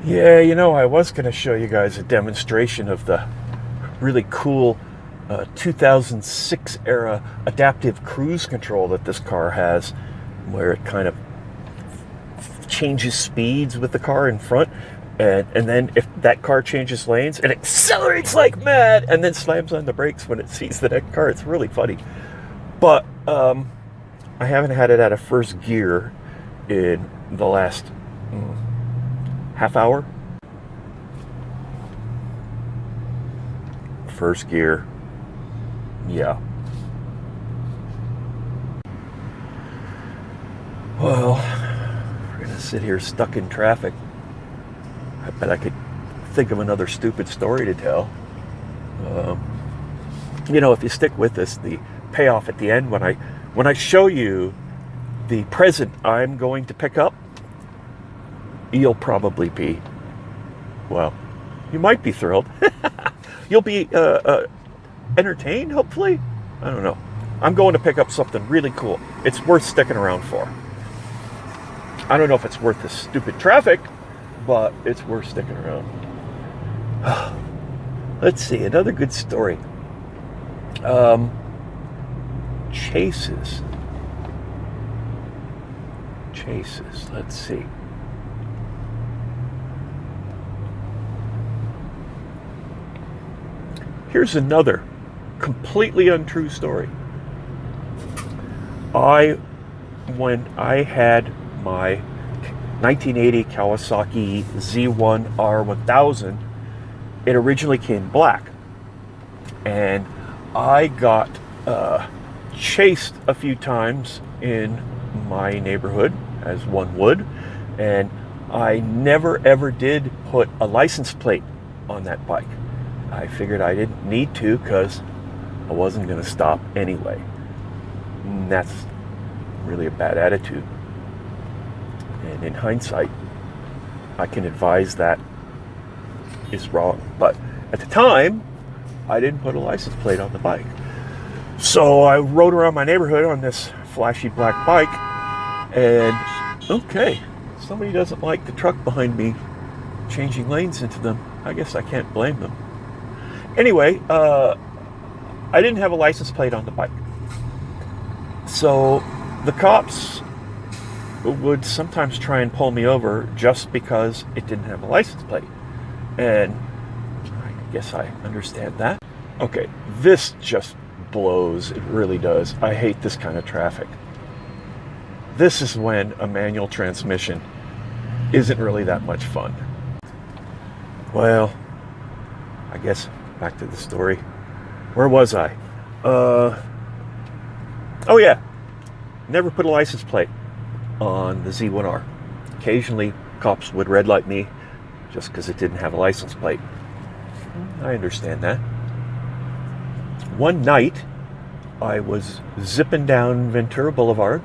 Yeah, you know, I was going to show you guys a demonstration of the really cool 2006 era adaptive cruise control that this car has, where it kind of changes speeds with the car in front, and then if that car changes lanes, it accelerates like mad and then slams on the brakes when it sees the next car. It's really funny. But I haven't had it out of first gear in the last half hour. First gear. Yeah. Well, we're gonna sit here stuck in traffic. I bet I could think of another stupid story to tell. You know, if you stick with this, the payoff at the end, when I show you the present I'm going to pick up, you'll probably be, well, you might be thrilled. You'll be entertained, hopefully. I don't know. I'm going to pick up something really cool. It's worth sticking around for. I don't know if it's worth the stupid traffic, but it's worth sticking around. Let's see, another good story. Chases. Let's see. Here's another completely untrue story. When I had my 1980 Kawasaki Z1 R1000, it originally came black. And I got chased a few times in my neighborhood, as one would, and I never ever did put a license plate on that bike. I figured I didn't need to because I wasn't going to stop anyway. And that's really a bad attitude. And in hindsight, I can advise that is wrong. But at the time, I didn't put a license plate on the bike. So I rode around my neighborhood on this flashy black bike, and okay, somebody doesn't like the truck behind me changing lanes into them. I guess I can't blame them. Anyway, I didn't have a license plate on the bike. So the cops would sometimes try and pull me over just because it didn't have a license plate. And I guess I understand that. Okay, this just blows. It really does. I hate this kind of traffic. This is when a manual transmission isn't really that much fun. Well, I guess back to the story. Where was I? Oh yeah, never put a license plate on the Z1R. Occasionally, cops would red light me just because it didn't have a license plate. I understand that. One night, I was zipping down Ventura Boulevard,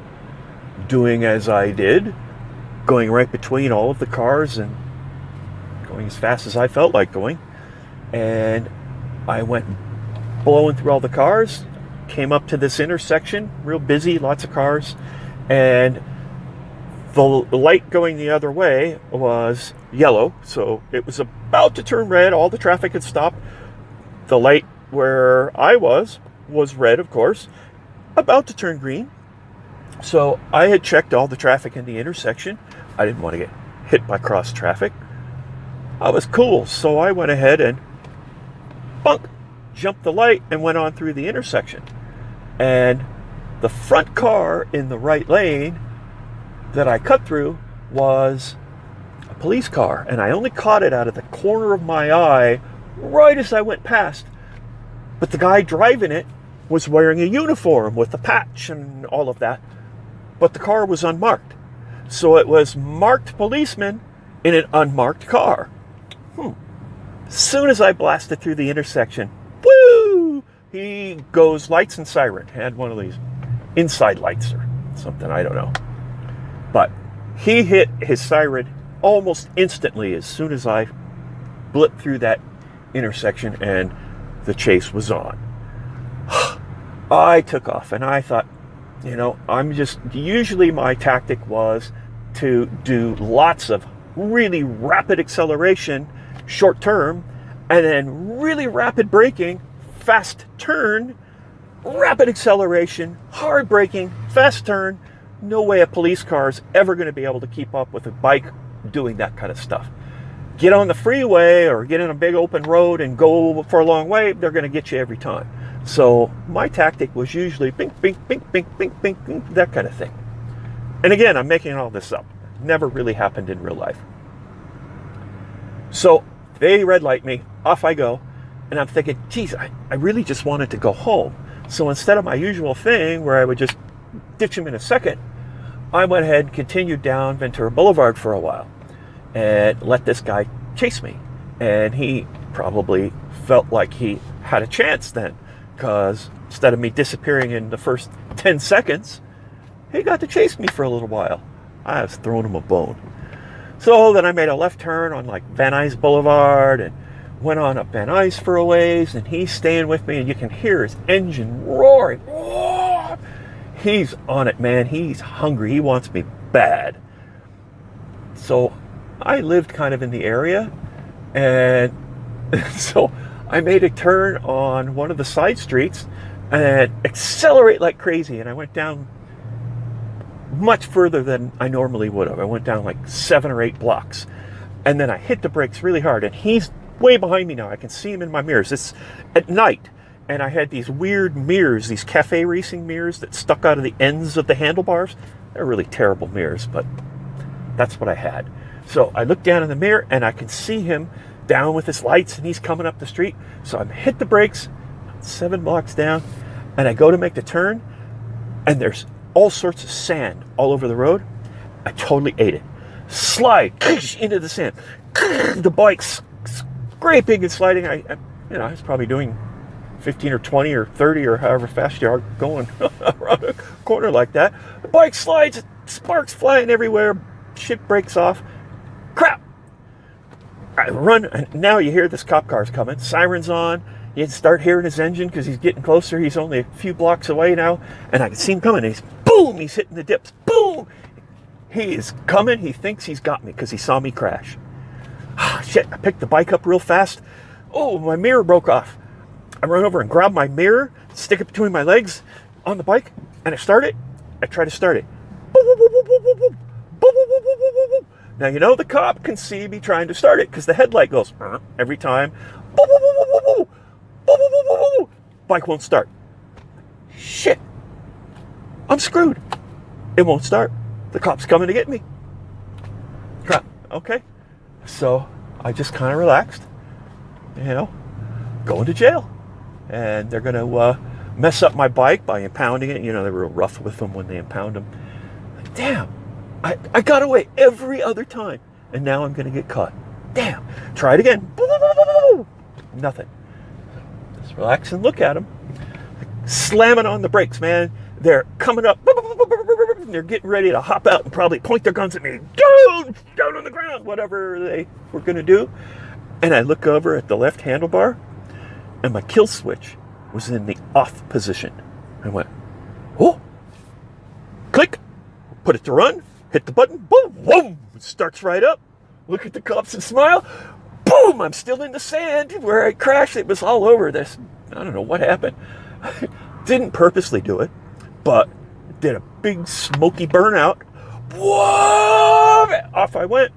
doing as I did, going right between all of the cars and going as fast as I felt like going. And I went blowing through all the cars, came up to this intersection, real busy, lots of cars, and the light going the other way was yellow, so it was about to turn red. All the traffic had stopped. The light where I was red, of course, about to turn green. So I had checked all the traffic in the intersection. I didn't want to get hit by cross traffic. I was cool, so I went ahead and bunk, jumped the light and went on through the intersection. And the front car in the right lane that I cut through was a police car, and I only caught it out of the corner of my eye right as I went past. But the guy driving it was wearing a uniform with a patch and all of that, but the car was unmarked. So it was marked policeman in an unmarked car. As soon as I blasted through the intersection, woo! He goes lights and siren. Had one of these inside lights or something, I don't know. But he hit his siren almost instantly as soon as I blipped through that intersection, and the chase was on. I took off, and I thought, You know, usually my tactic was to do lots of really rapid acceleration short term, and then really rapid braking, fast turn, rapid acceleration, hard braking, fast turn. No way a police car is ever going to be able to keep up with a bike doing that kind of stuff. Get on the freeway or get in a big open road and go for a long way, they're going to get you every time. So my tactic was usually bink, bink, bink, bink, bink, bink, bink, that kind of thing. And again, I'm making all this up. Never really happened in real life. So they red light me, off I go, and I'm thinking, geez, I really just wanted to go home. So instead of my usual thing where I would just ditch him in a second, I went ahead and continued down Ventura Boulevard for a while and let this guy chase me. And he probably felt like he had a chance then, because instead of me disappearing in the first 10 seconds, he got to chase me for a little while. I was throwing him a bone. So then I made a left turn on like Van Nuys Boulevard and went on up Van Nuys for a ways, and he's staying with me, and you can hear his engine roaring. Oh! He's on it, man. He's hungry. He wants me bad. So I lived kind of in the area, and so I made a turn on one of the side streets and accelerate like crazy, and I went down much further than I normally would have. I went down like 7 or 8 blocks, and then I hit the brakes really hard, and he's way behind me now. I can see him in my mirrors. It's at night, and I had these weird mirrors, these cafe racing mirrors that stuck out of the ends of the handlebars. They're really terrible mirrors, but that's what I had. So I look down in the mirror, and I can see him down with his lights, and he's coming up the street. So I hit the brakes 7 blocks down, and I go to make the turn, and there's all sorts of sand all over the road. I totally ate it. Slide into the sand. The bike's scraping and sliding. I was probably doing 15 or 20 or 30 or however fast you are going around a corner like that. The bike slides, sparks flying everywhere, shit breaks off. Crap! I run, and now you hear this cop car's coming. Siren's on. You start hearing his engine because he's getting closer. He's only a few blocks away now, and I can see him coming. He's boom! He's hitting the dips. Boom! He is coming. He thinks he's got me because he saw me crash. Shit! I picked the bike up real fast. Oh, my mirror broke off. I run over and grab my mirror, stick it between my legs on the bike, and I start it. I try to start it. Boom, boom, boom, boom, boom, boom, boom. Boom, boom, boom, boom, boom, boom, boom. Now, you know the cop can see me trying to start it because the headlight goes every time. Boom, boom, boom, boom, boom, boom. Boom, boom, boom, boom, boom, boom. Bike won't start. Shit. I'm screwed. It won't start. The cop's coming to get me. Crap. Okay. So I just kind of relaxed. Going to jail. And they're going to mess up my bike by impounding it. They're real rough with them when they impound them. Like, damn. I got away every other time. And now I'm going to get caught. Damn. Try it again. Nothing. Just relax and look at them. Slamming on the brakes, man. They're coming up. They're getting ready to hop out and probably point their guns at me. Down on the ground, whatever they were going to do. And I look over at the left handlebar, and my kill switch was in the off position. I went, oh, click, put it to run, hit the button, boom, boom, it starts right up. Look at the cops and smile. Boom, I'm still in the sand where I crashed. It was all over this. I don't know what happened. Didn't purposely do it, but did a big smoky burnout. Whoa! Off I went.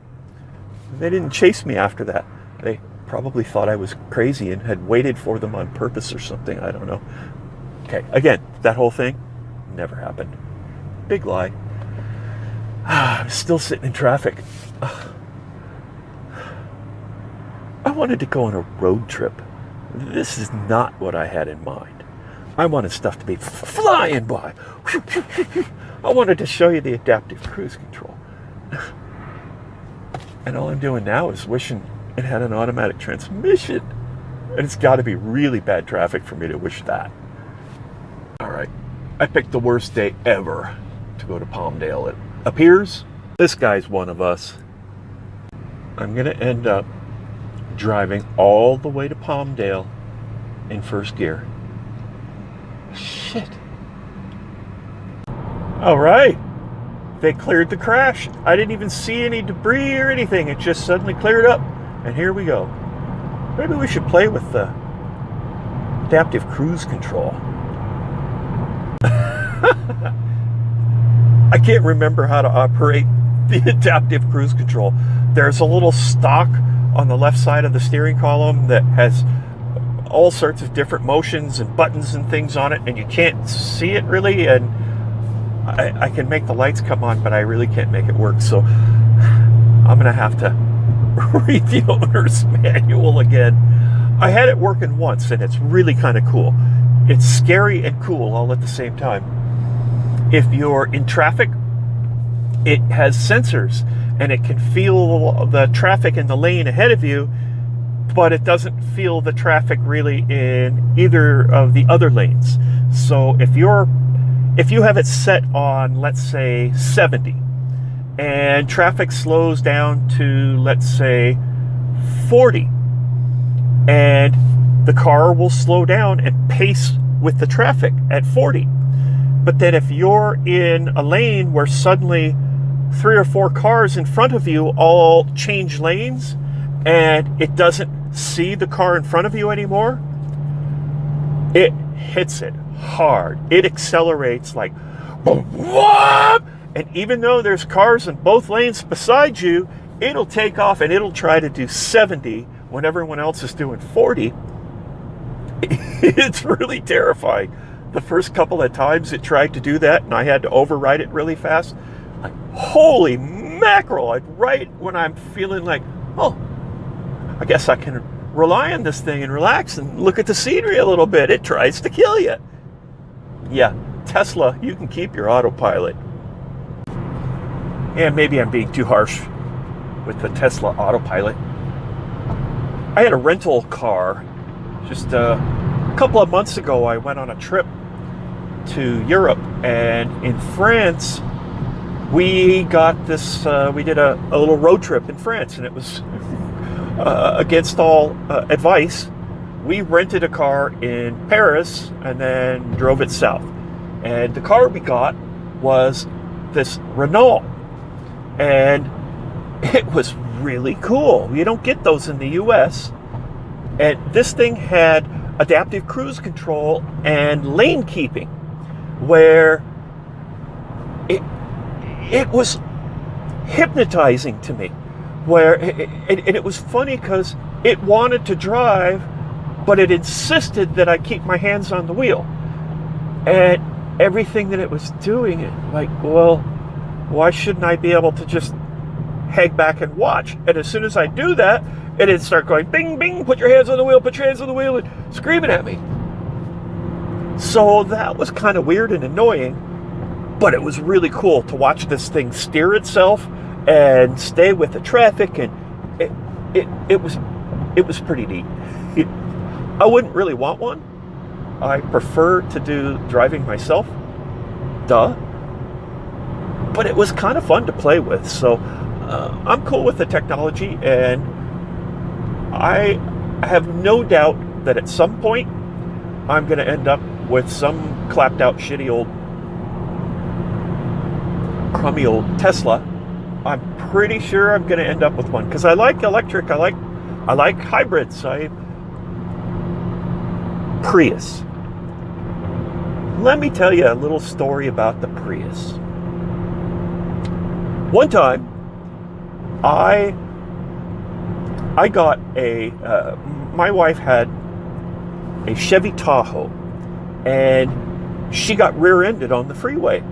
They didn't chase me after that. They probably thought I was crazy and had waited for them on purpose or something. I don't know. Okay, again, that whole thing never happened. Big lie. I'm still sitting in traffic. I wanted to go on a road trip. This is not what I had in mind. I wanted stuff to be flying by. I wanted to show you the adaptive cruise control. And all I'm doing now is wishing it had an automatic transmission. And it's got to be really bad traffic for me to wish that. All right. I picked the worst day ever to go to Palmdale. It appears this guy's one of us. I'm going to end up driving all the way to Palmdale in first gear. Shit. All right. They cleared the crash. I didn't even see any debris or anything. It just suddenly cleared up. And here we go. Maybe we should play with the adaptive cruise control. I can't remember how to operate the adaptive cruise control. There's a little stalk on the left side of the steering column that has all sorts of different motions and buttons and things on it, and you can't see it really, and I can make the lights come on, but I really can't make it work. So I'm gonna have to read the owner's manual again. I had it working once, and it's really kind of cool. It's scary and cool all at the same time. If you're in traffic, it has sensors, and it can feel the traffic in the lane ahead of you, but it doesn't feel the traffic really in either of the other lanes. So if you have it set on, let's say 70, and traffic slows down to, let's say 40, and the car will slow down and pace with the traffic at 40. But then if you're in a lane where suddenly 3 or 4 cars in front of you all change lanes, and it doesn't see the car in front of you anymore, it hits it hard. It accelerates like boom, whoop, and even though there's cars in both lanes beside you, it'll take off and it'll try to do 70 when everyone else is doing 40. It's really terrifying. The first couple of times it tried to do that, and I had to override it really fast. Like, holy mackerel! Right when I'm feeling like, oh, I guess I can rely on this thing and relax and look at the scenery a little bit, it tries to kill you. Yeah, Tesla, you can keep your autopilot. And maybe I'm being too harsh with the Tesla autopilot. I had a rental car just a couple of months ago. I went on a trip to Europe, and in France we got this we did a little road trip in France, and it was against all advice. We rented a car in Paris and then drove it south, and the car we got was this Renault, and it was really cool. You don't get those in the US. And this thing had adaptive cruise control and lane keeping, where it was hypnotizing to me, where it was funny because it wanted to drive, but it insisted that I keep my hands on the wheel. And everything that it was doing, like, well, why shouldn't I be able to just hang back and watch? And as soon as I do that, it'd start going bing, bing, put your hands on the wheel, put your hands on the wheel, and screaming at me. So that was kind of weird and annoying, but it was really cool to watch this thing steer itself and stay with the traffic, and it was pretty neat. I wouldn't really want one. I prefer to do driving myself, duh. But it was kind of fun to play with, so I'm cool with the technology, and I have no doubt that at some point I'm going to end up with some clapped out shitty old crummy old Tesla. I'm pretty sure I'm going to end up with one because I like electric. I like hybrids. Prius. Let me tell you a little story about the Prius. One time, I got my wife had a Chevy Tahoe, and she got rear-ended on the freeway,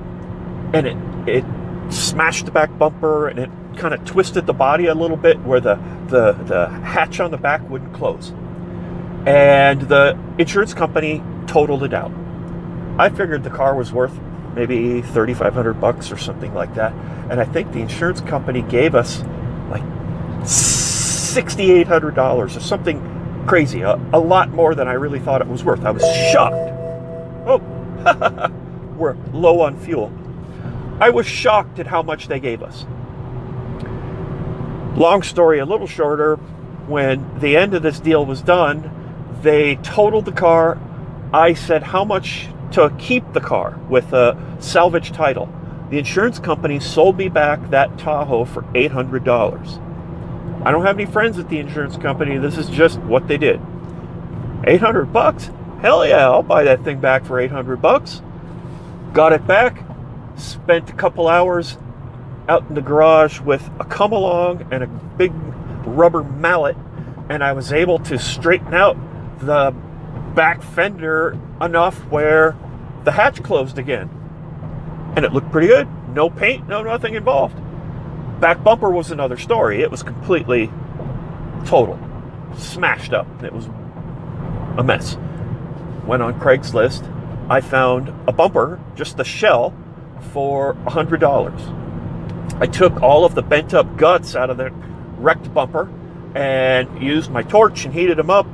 and it smashed the back bumper, and it kind of twisted the body a little bit where the hatch on the back wouldn't close, and the insurance company totaled it out. I figured the car was worth maybe $3,500 or something like that, and I think the insurance company gave us like $6,800 or something crazy, a lot more than I really thought it was worth. I was shocked. Oh, we're low on fuel. I was shocked at how much they gave us. Long story a little shorter, when the end of this deal was done, they totaled the car. I said how much to keep the car with a salvage title. The insurance company sold me back that Tahoe for $800. I don't have any friends at the insurance company. This is just what they did. $800? Hell yeah, I'll buy that thing back for $800. Got it back, spent a couple hours out in the garage with a come along and a big rubber mallet, and I was able to straighten out the back fender enough where the hatch closed again. And it looked pretty good. No paint, no nothing involved. Back bumper was another story. It was completely total, smashed up. It was a mess. Went on Craigslist. I found a bumper, just the shell, for $100. I took all of the bent up guts out of the wrecked bumper and used my torch and heated them up,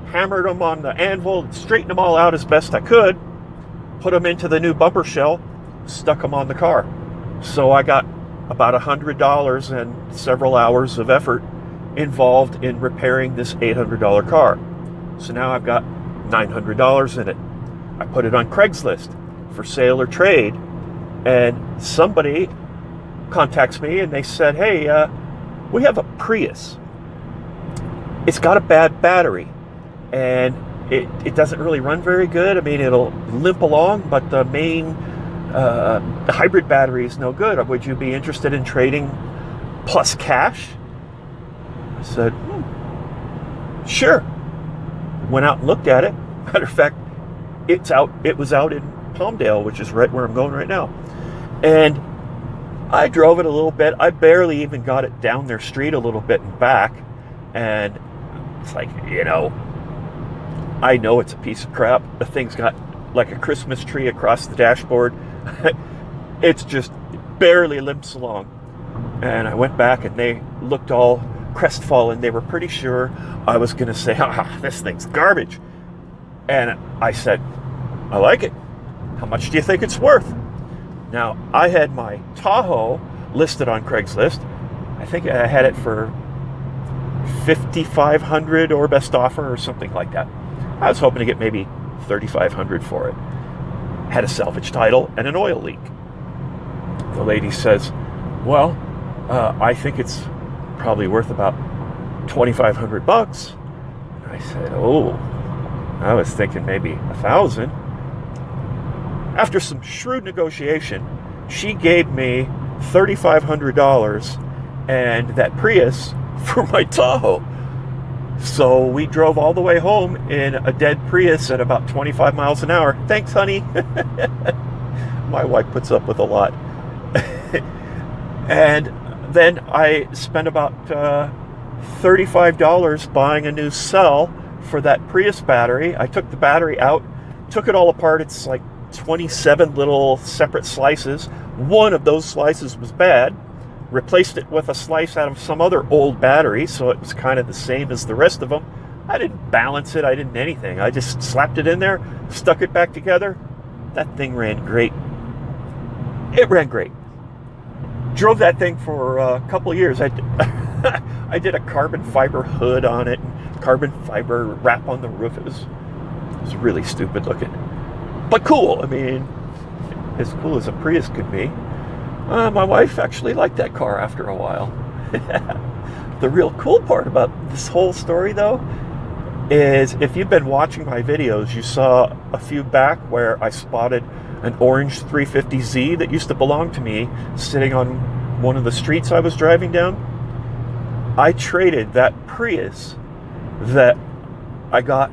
hammered them on the anvil, straightened them all out as best I could, put them into the new bumper shell, stuck them on the car. So I got about $100 and several hours of effort involved in repairing this $800 car. So now I've got $900 in it. I put it on Craigslist for sale or trade, and somebody contacts me and they said, hey, we have a Prius. It's got a bad battery and it doesn't really run very good. I mean, it'll limp along, but the main the hybrid battery is no good. Would you be interested in trading plus cash? I said, sure. Went out and looked at it. Matter of fact, it was out in Palmdale, which is right where I'm going right now. And I drove it a little bit. I barely even got it down their street a little bit and back. And it's like, I know it's a piece of crap. The thing's got like a Christmas tree across the dashboard. It's just barely limps along. And I went back and they looked all crestfallen. They were pretty sure I was going to say, this thing's garbage. And I said, I like it. How much do you think it's worth? Now, I had my Tahoe listed on Craigslist. I think I had it for $5,500 or best offer or something like that. I was hoping to get maybe $3,500 for it. Had a salvage title and an oil leak. The lady says, well, I think it's probably worth about $2,500. I said, oh, I was thinking maybe $1,000. After some shrewd negotiation, she gave me $3,500 and that Prius for my Tahoe. So we drove all the way home in a dead Prius at about 25 miles an hour. Thanks, honey. My wife puts up with a lot. And then I spent about $35 buying a new cell for that Prius battery. I took the battery out, took it all apart. It's like 27 little separate slices. One of those slices was bad. Replaced it with a slice out of some other old battery, so it was kind of the same as the rest of them. I didn't balance it, I didn't anything. I just slapped it in there, stuck it back together. That thing ran great. It ran great. Drove that thing for a couple of years. I did a carbon fiber hood on it, carbon fiber wrap on the roof. It was really stupid looking, but cool. I mean, as cool as a Prius could be. My wife actually liked that car after a while. The real cool part about this whole story, though, is if you've been watching my videos, you saw a few back where I spotted an orange 350Z that used to belong to me sitting on one of the streets I was driving down. I traded that Prius that I got.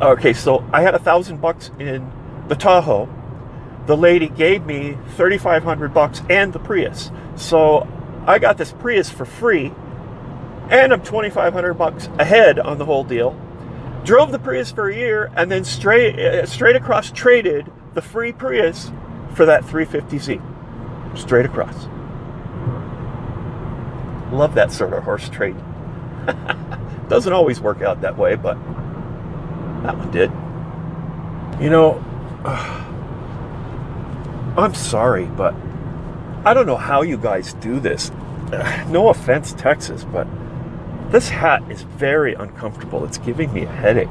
Okay, so I had $1,000 in the Tahoe. The lady gave me $3,500 and the Prius. So I got this Prius for free, and I'm $2,500 ahead on the whole deal. Drove the Prius for a year, and then straight across traded the free Prius for that 350Z. Straight across. Love that sort of horse trade. Doesn't always work out that way, but that one did. I'm sorry, but I don't know how you guys do this. No offense, Texas, but this hat is very uncomfortable. It's giving me a headache.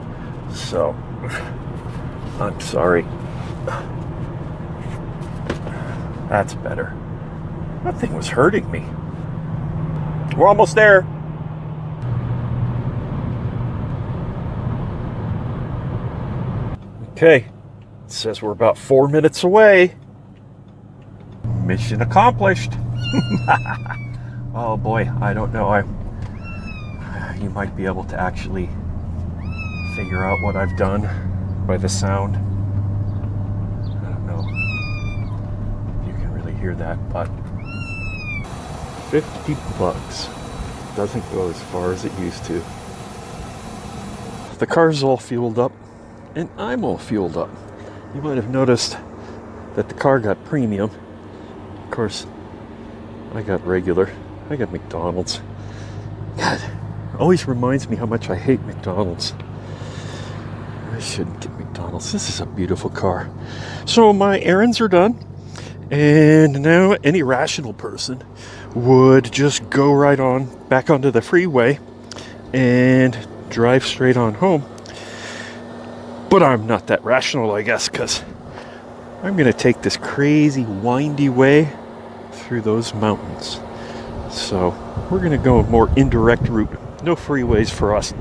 So, I'm sorry. That's better. That thing was hurting me. We're almost there. Okay, it says we're about 4 minutes away. Mission accomplished. Oh boy, I don't know. You might be able to actually figure out what I've done by the sound. I don't know if you can really hear that, but 50 bucks doesn't go as far as it used to. The car's all fueled up, and I'm all fueled up. You might have noticed that the car got premium. Of course, I got regular. I got McDonald's. God, always reminds me how much I hate McDonald's. I shouldn't get McDonald's. This is a beautiful car. So my errands are done, and now any rational person would just go right on back onto the freeway and drive straight on home. But I'm not that rational, I guess, because I'm going to take this crazy windy way through those mountains. So we're going to go a more indirect route. No freeways for us